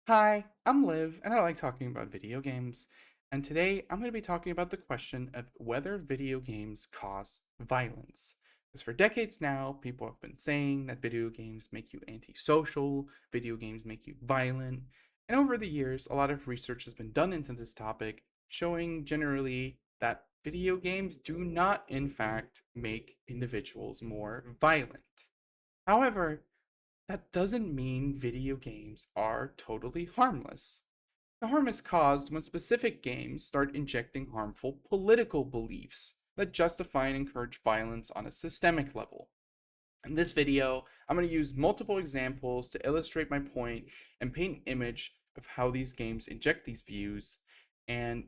Hi, I'm Liv, and I like talking about video games. And today I'm going to be talking about the question of whether video games cause violence. Because for decades now, people have been saying that video games make you antisocial, video games make you violent. And over the years, a lot of research has been done into this topic, showing generally that video games do not, in fact, make individuals more violent. However, that doesn't mean video games are totally harmless. The harm is caused when specific games start injecting harmful political beliefs that justify and encourage violence on a systemic level. In this video, I'm going to use multiple examples to illustrate my point and paint an image of how these games inject these views. And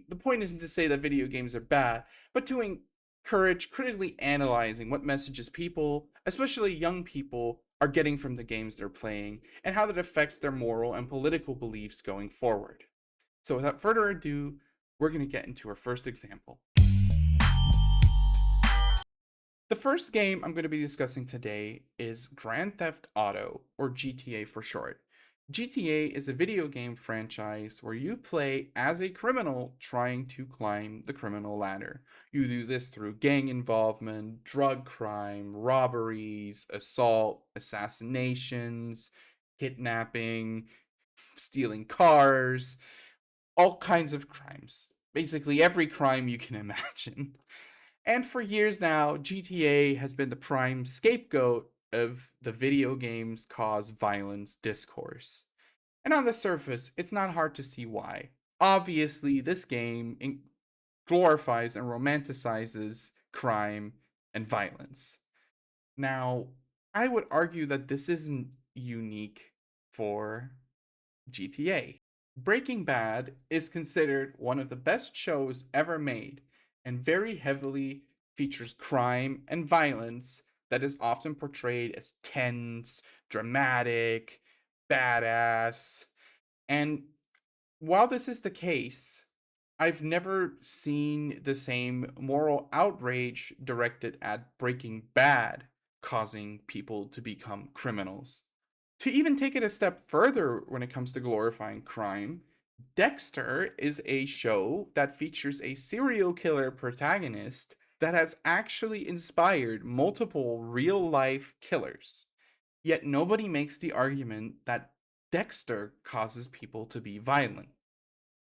the point isn't to say that video games are bad, but to encourage critically analyzing what messages people, especially young people, are getting from the games they're playing and how that affects their moral and political beliefs going forward. So, without further ado, we're going to get into our first example. The first game I'm going to be discussing today is Grand Theft Auto, or GTA for short. GTA is a video game franchise where you play as a criminal trying to climb the criminal ladder. You do this through gang involvement, drug crime, robberies, assault, assassinations, kidnapping, stealing cars, all kinds of crimes. Basically, every crime you can imagine. And for years now, GTA has been the prime scapegoat of the video games cause violence discourse. And on the surface, it's not hard to see why. Obviously, this game glorifies and romanticizes crime and violence. Now, I would argue that this isn't unique for GTA. Breaking Bad is considered one of the best shows ever made and very heavily features crime and violence that is often portrayed as tense, dramatic, badass. And while this is the case, I've never seen the same moral outrage directed at Breaking Bad causing people to become criminals. To even take it a step further when it comes to glorifying crime, Dexter is a show that features a serial killer protagonist that has actually inspired multiple real life killers. Yet nobody makes the argument that Dexter causes people to be violent.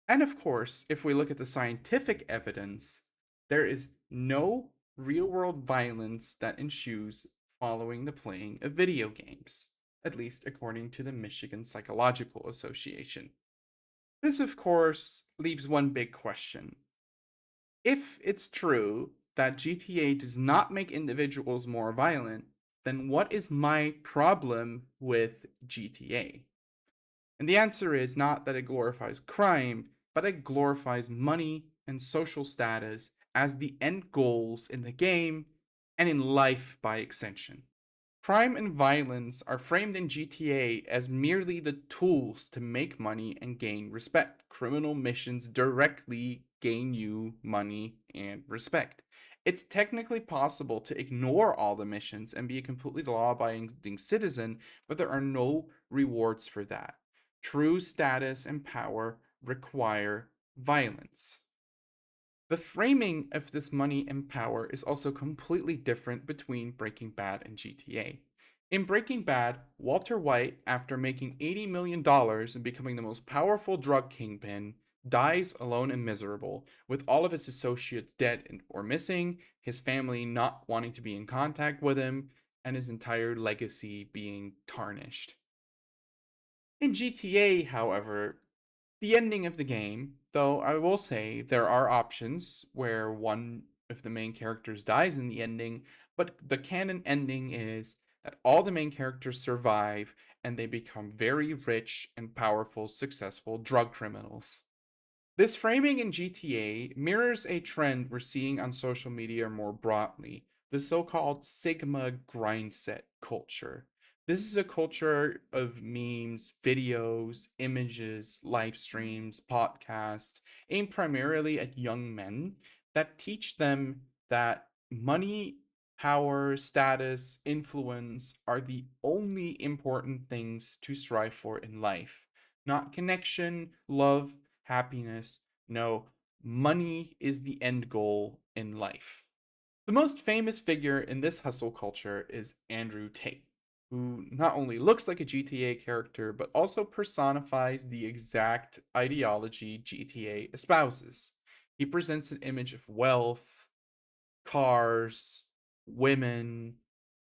And of course, if we look at the scientific evidence, there is no real world violence that ensues following the playing of video games, at least according to the Michigan Psychological Association. This, of course, leaves one big question. If it's true that GTA does not make individuals more violent, then what is my problem with GTA? And the answer is not that it glorifies crime, but it glorifies money and social status as the end goals in the game and in life by extension. Crime and violence are framed in GTA as merely the tools to make money and gain respect. Criminal missions directly gain you money and respect. It's technically possible to ignore all the missions and be a completely law abiding citizen, but there are no rewards for that. True status and power require violence. The framing of this money and power is also completely different between Breaking Bad and GTA. In Breaking Bad, Walter White, after making $80 million and becoming the most powerful drug kingpin, dies alone and miserable, with all of his associates dead or missing, his family not wanting to be in contact with him, and his entire legacy being tarnished. In GTA, however, the ending of the game, though I will say there are options where one of the main characters dies in the ending, but the canon ending is that all the main characters survive and they become very rich and powerful, successful drug criminals. This framing in GTA mirrors a trend we're seeing on social media more broadly, the so called Sigma grindset culture. This is a culture of memes, videos, images, live streams, podcasts, aimed primarily at young men that teach them that money, power, status, influence are the only important things to strive for in life. Not connection, love, happiness. No, money is the end goal in life. The most famous figure in this hustle culture is Andrew Tate, who not only looks like a GTA character, but also personifies the exact ideology GTA espouses. He presents an image of wealth, cars, women,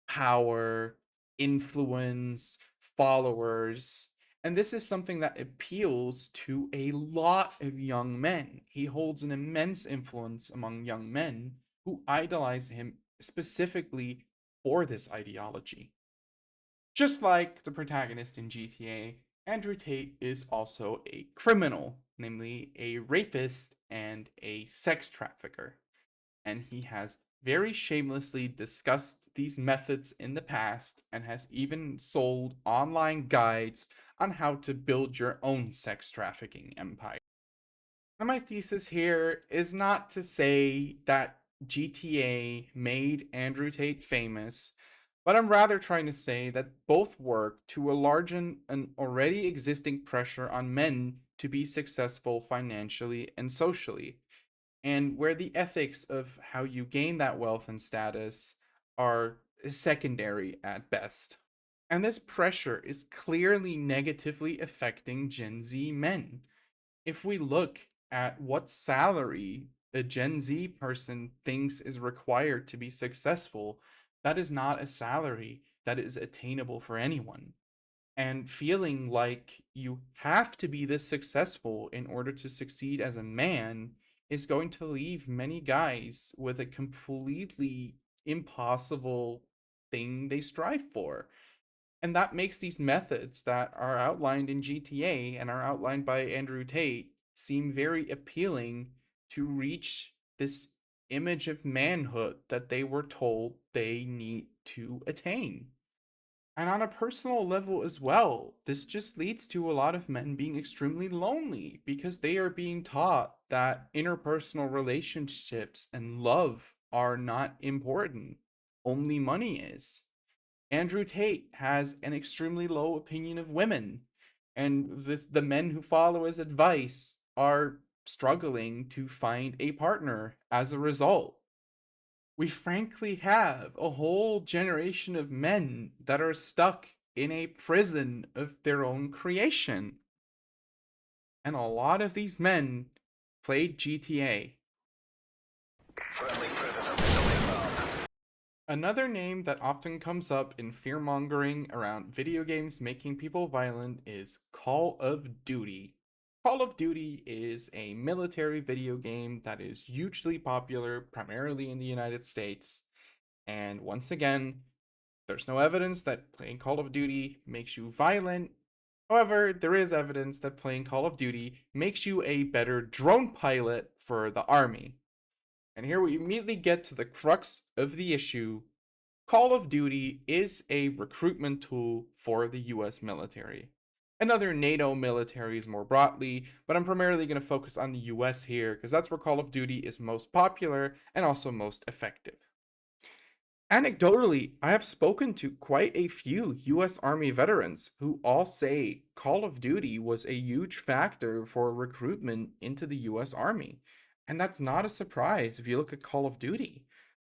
power, influence, followers. And this is something that appeals to a lot of young men. He holds an immense influence among young men who idolize him specifically for this ideology. Just like the protagonist in GTA, Andrew Tate is also a criminal, namely a rapist and a sex trafficker, and he has very shamelessly discussed these methods in the past and has even sold online guides on how to build your own sex trafficking empire. And my thesis here is not to say that GTA made Andrew Tate famous, but I'm rather trying to say that both work to enlarge an already existing pressure on men to be successful financially and socially, and where the ethics of how you gain that wealth and status are secondary at best. And this pressure is clearly negatively affecting Gen Z men. If we look at what salary a Gen Z person thinks is required to be successful, that is not a salary that is attainable for anyone, and feeling like you have to be this successful in order to succeed as a man is going to leave many guys with a completely impossible thing they strive for. And that makes these methods that are outlined in GTA and are outlined by Andrew Tate seem very appealing to reach this image of manhood that they were told they need to attain. And on a personal level as well, this just leads to a lot of men being extremely lonely because they are being taught that interpersonal relationships and love are not important. Only money is. Andrew Tate has an extremely low opinion of women, and the men who follow his advice are struggling to find a partner as a result. We frankly have a whole generation of men that are stuck in a prison of their own creation. And a lot of these men played GTA. Another name that often comes up in fear mongering around video games making people violent is Call of Duty. Call of Duty is a military video game that is hugely popular, primarily in the United States. And once again, there's no evidence that playing Call of Duty makes you violent. However, there is evidence that playing Call of Duty makes you a better drone pilot for the army. And here we immediately get to the crux of the issue. Call of Duty is a recruitment tool for the US military and other NATO militaries more broadly, but I'm primarily going to focus on the US here because that's where Call of Duty is most popular and also most effective. Anecdotally, I have spoken to quite a few US Army veterans who all say Call of Duty was a huge factor for recruitment into the US Army. And that's not a surprise if you look at Call of Duty.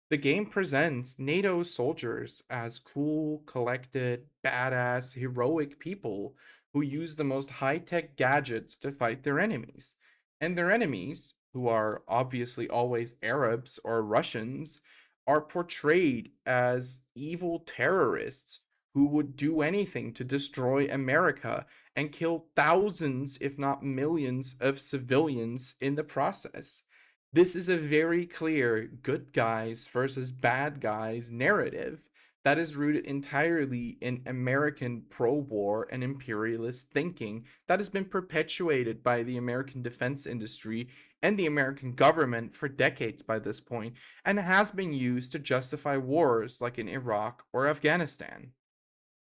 The game presents NATO soldiers as cool, collected, badass, heroic people who use the most high tech gadgets to fight their enemies. And their enemies, who are obviously always Arabs or Russians, are portrayed as evil terrorists who would do anything to destroy America and kill thousands, if not millions, of civilians in the process. This is a very clear good guys versus bad guys narrative that is rooted entirely in American pro war and imperialist thinking that has been perpetuated by the American defense industry and the American government for decades by this point, and has been used to justify wars like in Iraq or Afghanistan.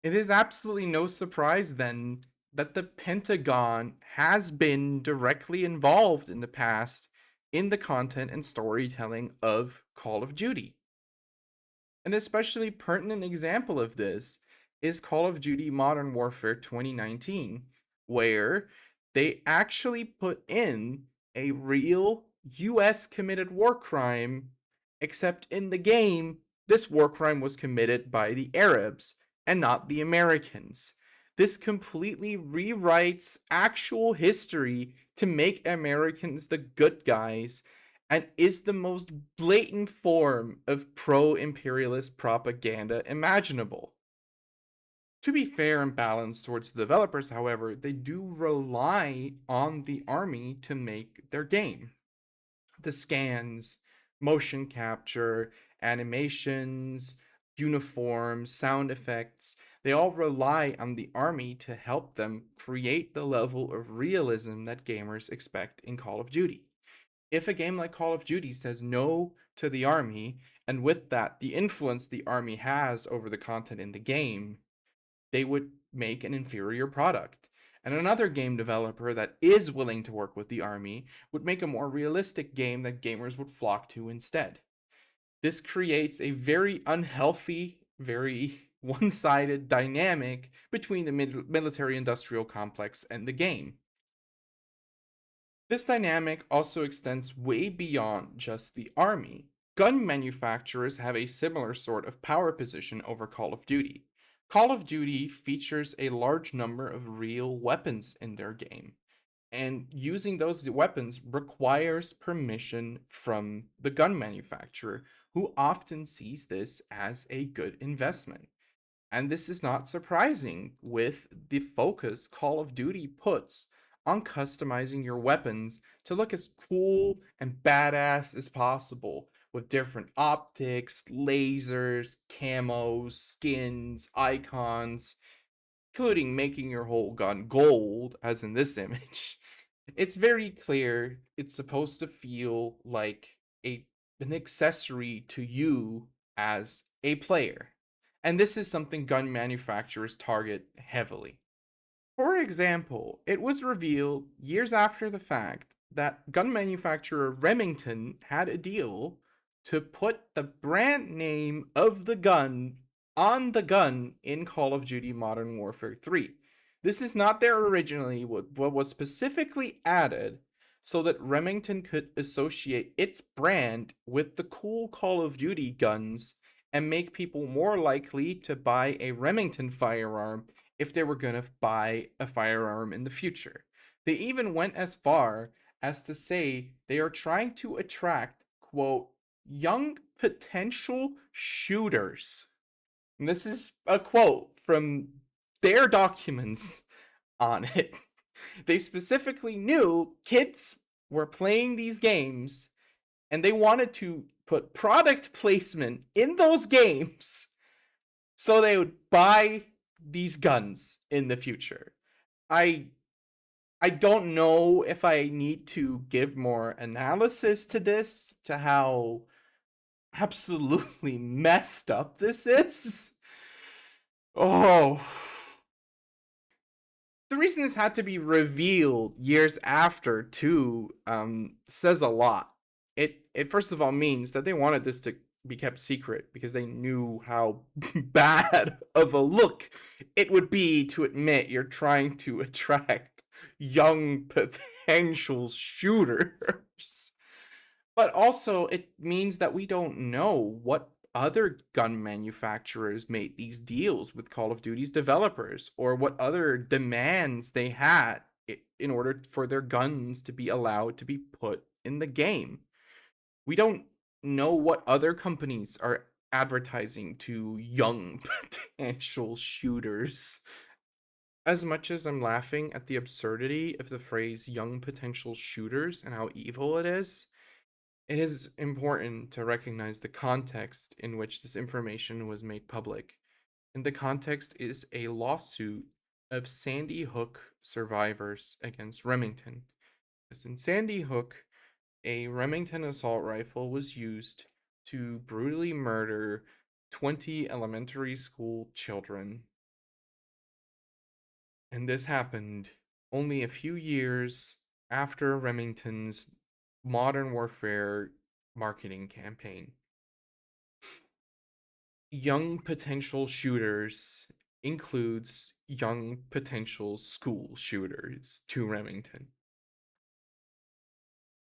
It is absolutely no surprise then that the Pentagon has been directly involved in the past in the content and storytelling of Call of Duty. An especially pertinent example of this is Call of Duty Modern Warfare 2019, where they actually put in a real US committed war crime, except in the game, this war crime was committed by the Arabs and not the Americans. This completely rewrites actual history to make Americans the good guys and is the most blatant form of pro imperialist propaganda imaginable. To be fair and balanced towards the developers, however, they do rely on the army to make their game. The scans, motion capture, animations, uniforms, sound effects, they all rely on the army to help them create the level of realism that gamers expect in Call of Duty. If a game like Call of Duty says no to the army, and with that, the influence the army has over the content in the game, they would make an inferior product. And another game developer that is willing to work with the army would make a more realistic game that gamers would flock to instead. This creates a very unhealthy, very one sided dynamic between the military industrial complex and the game. This dynamic also extends way beyond just the army. Gun manufacturers have a similar sort of power position over Call of Duty. Call of Duty features a large number of real weapons in their game, and using those weapons requires permission from the gun manufacturer, who often sees this as a good investment. And this is not surprising with the focus Call of Duty puts on customizing your weapons to look as cool and badass as possible with different optics, lasers, camos, skins, icons, including making your whole gun gold, as in this image. It's very clear it's supposed to feel like an accessory to you as a player. And this is something gun manufacturers target heavily. For example, it was revealed years after the fact that gun manufacturer Remington had a deal to put the brand name of the gun on the gun in Call of Duty Modern Warfare 3. This is not there originally, what was specifically added so that Remington could associate its brand with the cool Call of Duty guns and make people more likely to buy a Remington firearm if they were going to buy a firearm in the future. They even went as far as to say they are trying to attract, quote, young potential shooters. And this is a quote from their documents on it. They specifically knew kids were playing these games and they wanted to put product placement in those games so they would buy these guns in the future. I I don't know if I need to give more analysis to this, to how absolutely messed up this is. Oh, the reason this had to be revealed years after too says a lot. It first of all means that they wanted this to be kept secret because they knew how bad of a look it would be to admit you're trying to attract young potential shooters. But also, it means that we don't know what other gun manufacturers made these deals with Call of Duty's developers or what other demands they had in order for their guns to be allowed to be put in the game. We don't know what other companies are advertising to young potential shooters. As much as I'm laughing at the absurdity of the phrase young potential shooters and how evil it is important to recognize the context in which this information was made public. And the context is a lawsuit of Sandy Hook survivors against Remington. As in Sandy Hook, a Remington assault rifle was used to brutally murder 20 elementary school children. And this happened only a few years after Remington's Modern Warfare marketing campaign. Young potential shooters includes young potential school shooters to Remington.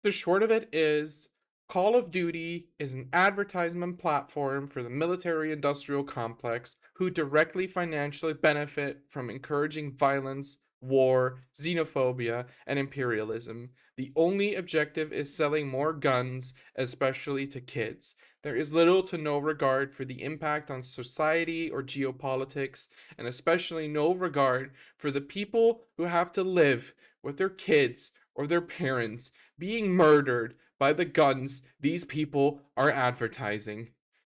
The short of it is Call of Duty is an advertisement platform for the military industrial complex who directly financially benefit from encouraging violence, war, xenophobia, and imperialism. The only objective is selling more guns, especially to kids. There is little to no regard for the impact on society or geopolitics, and especially no regard for the people who have to live with their kids or their parents being murdered by the guns these people are advertising.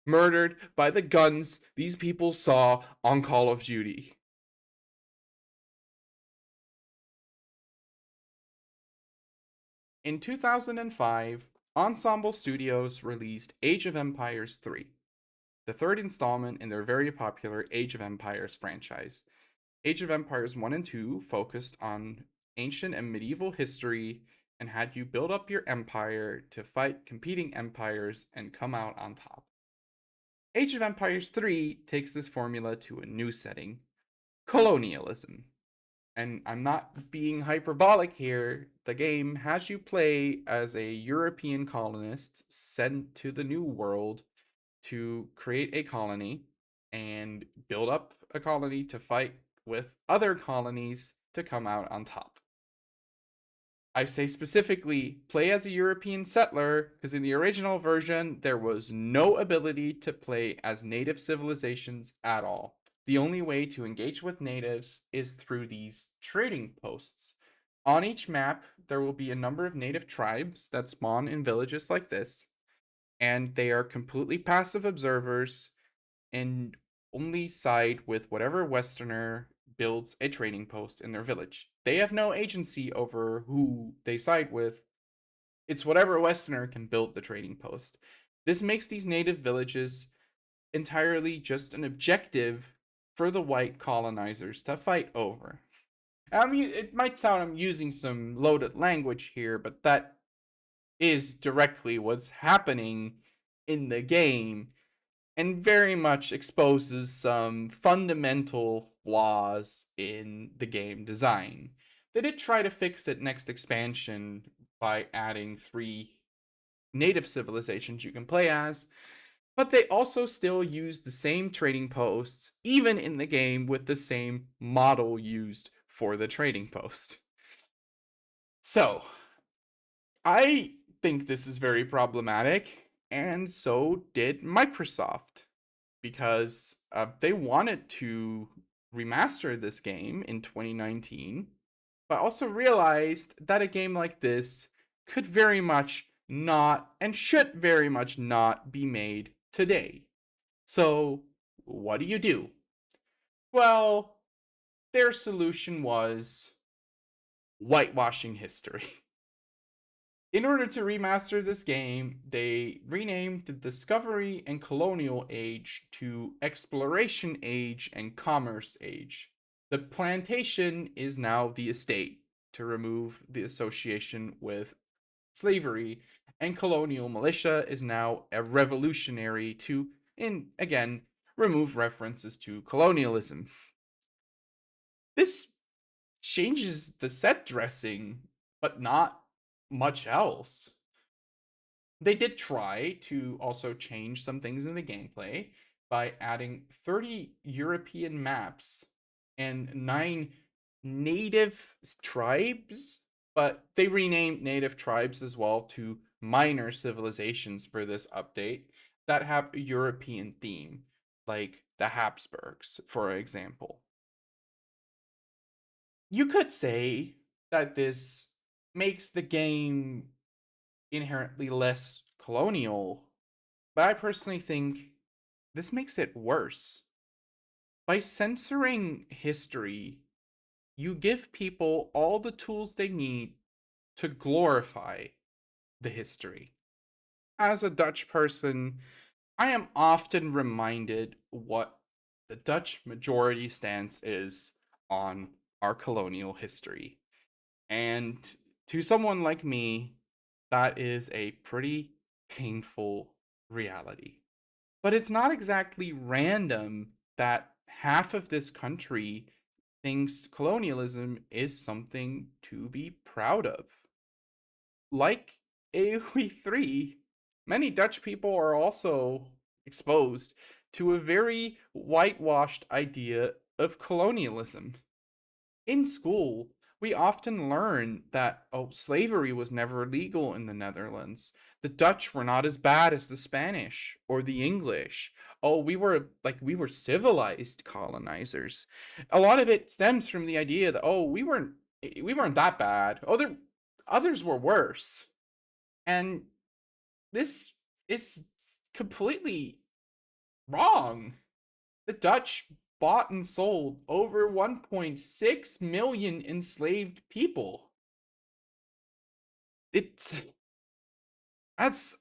Murdered by the guns these people saw on Call of Duty. In 2005, Ensemble Studios released Age of Empires 3, the third installment in their very popular Age of Empires franchise. Age of Empires 1 and 2 focused on ancient and medieval history and had you build up your empire to fight competing empires and come out on top. Age of Empires 3 takes this formula to a new setting colonialism. And I'm not being hyperbolic here. The game has you play as a European colonist sent to the New World to create a colony and build up a colony to fight with other colonies to come out on top. I say specifically play as a European settler because in the original version there was no ability to play as native civilizations at all. The only way to engage with natives is through these trading posts. On each map, there will be a number of native tribes that spawn in villages like this, and they are completely passive observers and only side with whatever Westerner builds a trading post in their village. They have no agency over who they side with. It's whatever Westerner can build the trading post. This makes these native villages entirely just an objective for the white colonizers to fight over. I mean, it might sound I'm using some loaded language here, but that is directly what's happening in the game and very much exposes some fundamental flaws in the game design. They did try to fix it next expansion by adding 3 native civilizations you can play as, but they also still use the same trading posts, even in the game with the same model used for the trading post. So, I think this is very problematic, and so did Microsoft, because they wanted to remaster this game in 2019, but also realized that a game like this could very much not and should very much not be made today. So, what do you do? Well, their solution was whitewashing history. In order to remaster this game, they renamed the Discovery and Colonial Age to Exploration Age and Commerce Age. The plantation is now the estate to remove the association with slavery, and colonial militia is now a revolutionary to, and again, remove references to colonialism. This changes the set dressing, but not much else. They did try to also change some things in the gameplay by adding 30 European maps and 9 native tribes, but they renamed native tribes as well to minor civilizations for this update that have a European theme, like the Habsburgs, for example. You could say that this makes the game inherently less colonial, but I personally think this makes it worse. By censoring history, you give people all the tools they need to glorify the history. As a Dutch person, I am often reminded what the Dutch majority stance is on our colonial history. And to someone like me, that is a pretty painful reality. But it's not exactly random that half of this country thinks colonialism is something to be proud of. Like AoE 3, many Dutch people are also exposed to a very whitewashed idea of colonialism. In school, we often learn that, oh, slavery was never legal in the Netherlands. The Dutch were not as bad as the Spanish or the English. Oh, we were civilized colonizers. A lot of it stems from the idea that, oh, we weren't that bad. Oh, others were worse. And this is completely wrong. The Dutch bought and sold over 1.6 million enslaved people. It's That's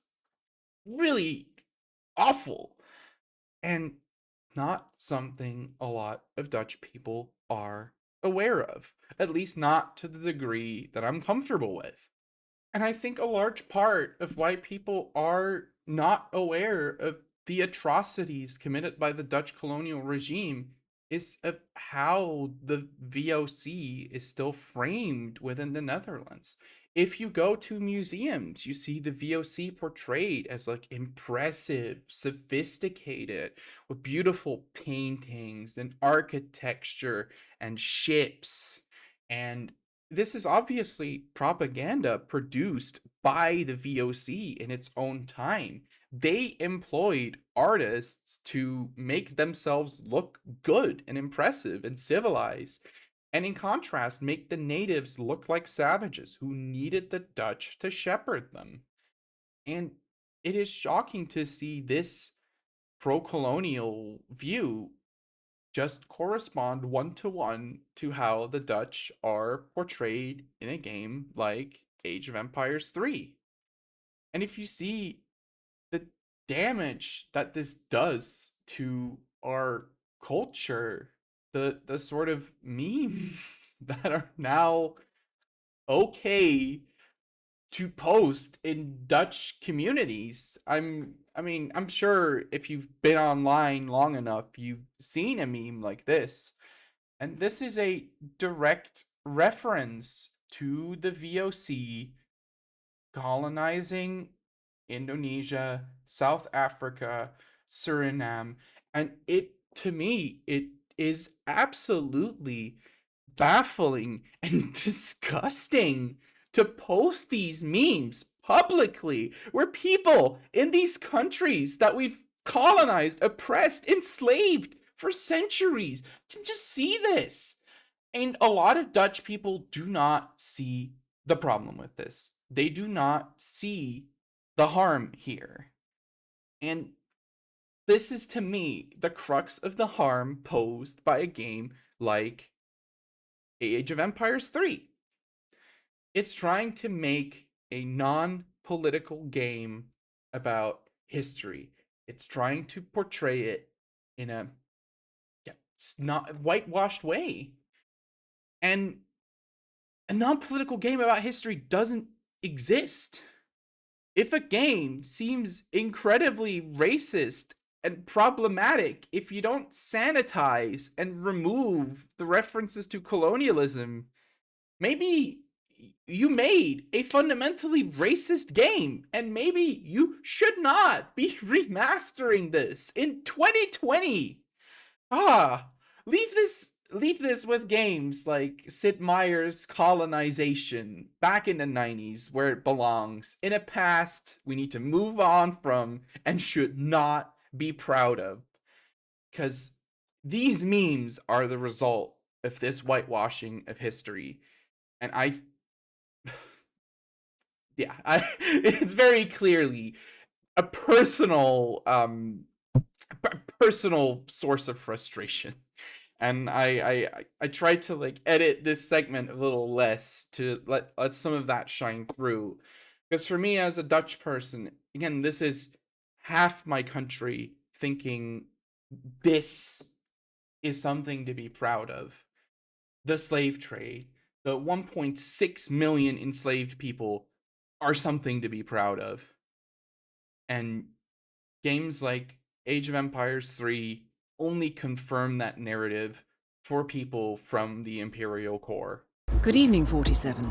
really awful and not something a lot of Dutch people are aware of, at least not to the degree that I'm comfortable with. And I think a large part of why people are not aware of the atrocities committed by the Dutch colonial regime is of how the VOC is still framed within the Netherlands. If you go to museums, you see the VOC portrayed as like impressive, sophisticated, with beautiful paintings and architecture and ships. And this is obviously propaganda produced by the VOC in its own time. They employed artists to make themselves look good and impressive and civilized, and in contrast, make the natives look like savages who needed the Dutch to shepherd them. And it is shocking to see this pro colonial view just correspond one to one to how the Dutch are portrayed in a game like Age of Empires 3. And if you see the damage that this does to our culture, the sort of memes that are now okay to post in Dutch communities. I'm sure if you've been online long enough, you've seen a meme like this. And this is a direct reference to the VOC colonizing Indonesia, South Africa, Suriname, and it to me it is absolutely baffling and disgusting to post these memes publicly where people in these countries that we've colonized, oppressed, enslaved for centuries can just see this. And a lot of Dutch people do not see the problem with this. They do not see the harm here. And this is to me the crux of the harm posed by a game like Age of Empires 3. It's trying to make a non-political game about history. It's trying to portray it in a not whitewashed way. And a non-political game about history doesn't exist. If a game seems incredibly racist and problematic, if you don't sanitize and remove the references to colonialism, maybe you made a fundamentally racist game, and maybe you should not be remastering this in 2020. Ah, leave this with games like Sid Meier's Colonization back in the 90s where it belongs, in a past we need to move on from and should not be proud of. Because these memes are the result of this whitewashing of history. And it's very clearly a personal source of frustration. And I tried to like edit this segment a little less to let some of that shine through, because for me as a Dutch person, again, this is half my country thinking this is something to be proud of. The slave trade, the 1.6 million enslaved people are something to be proud of. And games like Age of Empires 3 only confirm that narrative for people from the Imperial Core. Good evening, 47.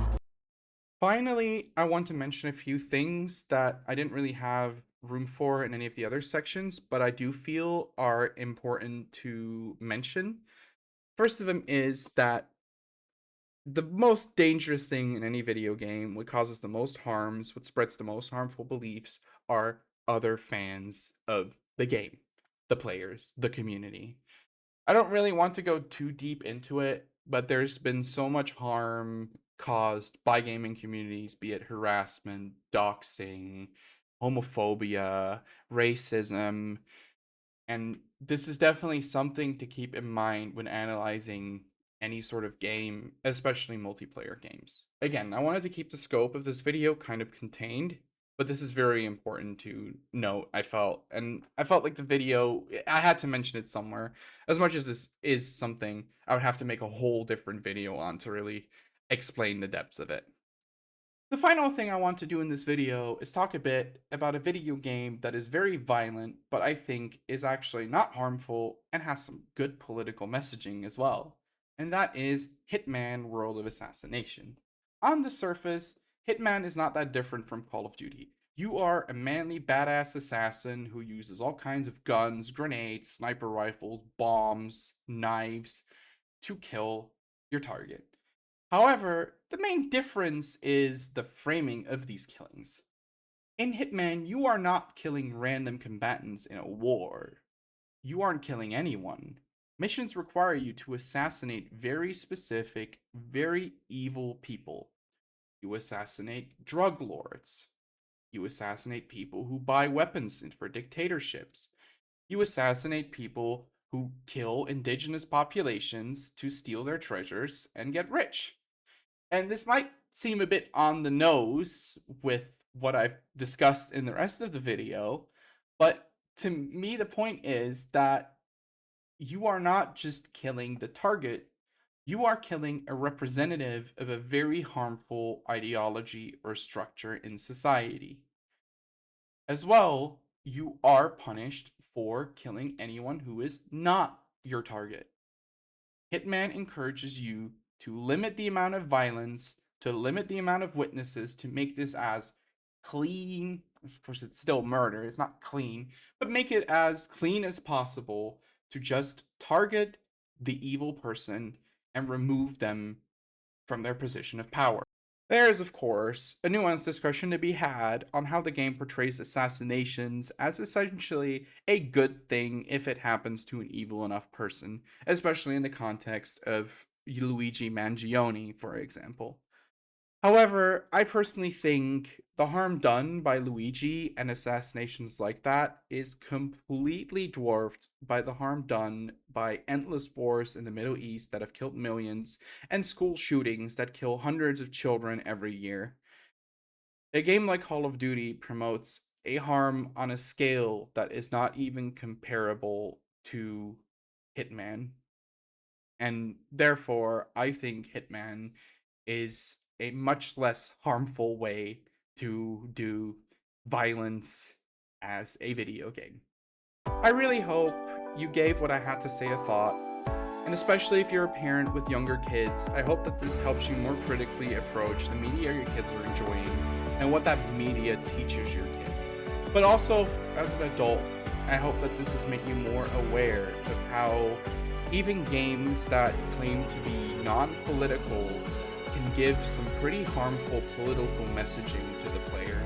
Finally, I want to mention a few things that I didn't really have room for in any of the other sections, but I do feel are important to mention. First of them is that the most dangerous thing in any video game, what causes the most harms, what spreads the most harmful beliefs, are other fans of the game, the players, the community. I don't really want to go too deep into it, but there's been so much harm caused by gaming communities, be it harassment, doxing, homophobia, racism, and this is definitely something to keep in mind when analyzing any sort of game, especially multiplayer games. Again, I wanted to keep the scope of this video kind of contained, but this is very important to note, I felt. And I felt like the video, I had to mention it somewhere. As much as this is something I would have to make a whole different video on to really explain the depths of it. The final thing I want to do in this video is talk a bit about a video game that is very violent, but I think is actually not harmful and has some good political messaging as well. And that is Hitman World of Assassination. On the surface, Hitman is not that different from Call of Duty. You are a manly badass assassin who uses all kinds of guns, grenades, sniper rifles, bombs, knives to kill your target. However, the main difference is the framing of these killings. In Hitman, you are not killing random combatants in a war. You aren't killing anyone. Missions require you to assassinate very specific, very evil people. You assassinate drug lords. You assassinate people who buy weapons for dictatorships. You assassinate people who kill indigenous populations to steal their treasures and get rich. And this might seem a bit on the nose with what I've discussed in the rest of the video, but to me, the point is that you are not just killing the target, you are killing a representative of a very harmful ideology or structure in society. As well, you are punished for killing anyone who is not your target. Hitman encourages you to limit the amount of violence, to limit the amount of witnesses, to make this as clean. Of course, it's still murder, it's not clean, but make it as clean as possible to just target the evil person and remove them from their position of power. There is, of course, a nuanced discussion to be had on how the game portrays assassinations as essentially a good thing if it happens to an evil enough person, especially in the context of Luigi Mangione, for example. However, I personally think the harm done by Luigi and assassinations like that is completely dwarfed by the harm done by endless wars in the Middle East that have killed millions and school shootings that kill hundreds of children every year. A game like Call of Duty promotes a harm on a scale that is not even comparable to Hitman. And therefore, I think Hitman is a much less harmful way to do violence as a video game. I really hope you gave what I had to say a thought, and especially if you're a parent with younger kids, I hope that this helps you more critically approach the media your kids are enjoying and what that media teaches your kids. But also, as an adult, I hope that this has made you more aware of how even games that claim to be non-political can give some pretty harmful political messaging to the player,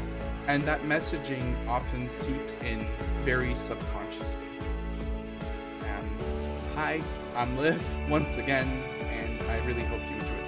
and that messaging often seeps in very subconsciously. Hi, I'm Liv once again, and I really hope you enjoyed.